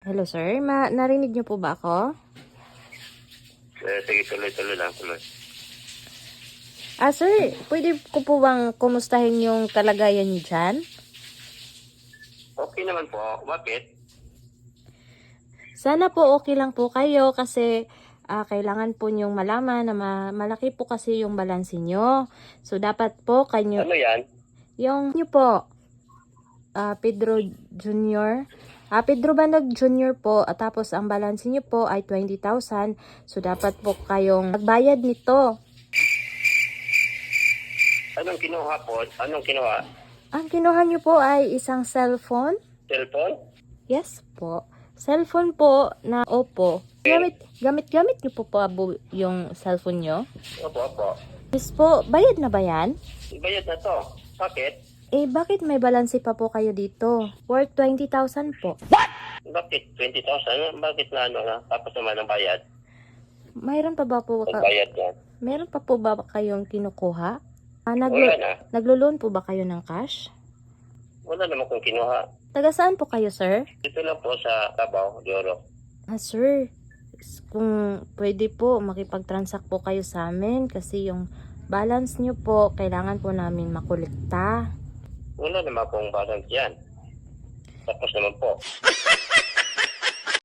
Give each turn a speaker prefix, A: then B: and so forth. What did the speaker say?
A: Hello sir, narinig niyo po ba ako?
B: Sige, tuloy-tuloy lang, tuloy.
A: Sir, pwede ko po bang kumustahin yung kalagayan niyo dyan?
B: Okay naman po. Bakit?
A: Sana po okay lang po kayo kasi kailangan po niyong malaman na malaki po kasi yung balanse niyo. So, dapat po kanyo,
B: Ano yan?
A: yung niyo po, Pedro Jr. Pedro Bandag Jr. po, at tapos ang balanse niyo po ay 20,000. So, dapat po kayong magbayad nito.
B: Anong kinuha po? Anong kinuha?
A: Ang kinuha niyo po ay isang cellphone.
B: Cellphone?
A: Yes po. Cellphone po na Oppo. Gamit niyo po yung cellphone niyo?
B: Opo, opo.
A: Yes po. Bayad na ba yan?
B: Bayad na to. Bakit?
A: Bakit may balanse pa po kayo dito? Worth 20,000 po.
B: Bakit? 20,000? Bakit na ano na? Tapos naman ang bayad?
A: Mayroon pa ba po
B: Bayad yan.
A: Meron pa po ba kayong kinukuha?
B: Wala na.
A: Naglo-loan po ba kayo ng cash?
B: Wala naman kung kinuha.
A: Taga saan po kayo, sir?
B: Dito lang po sa Davao de Oro.
A: Sir, kung pwede po, makipag-transact po kayo sa amin kasi yung balance nyo po, kailangan po namin makolekta.
B: Wala naman kung balance yan. Tapos naman po.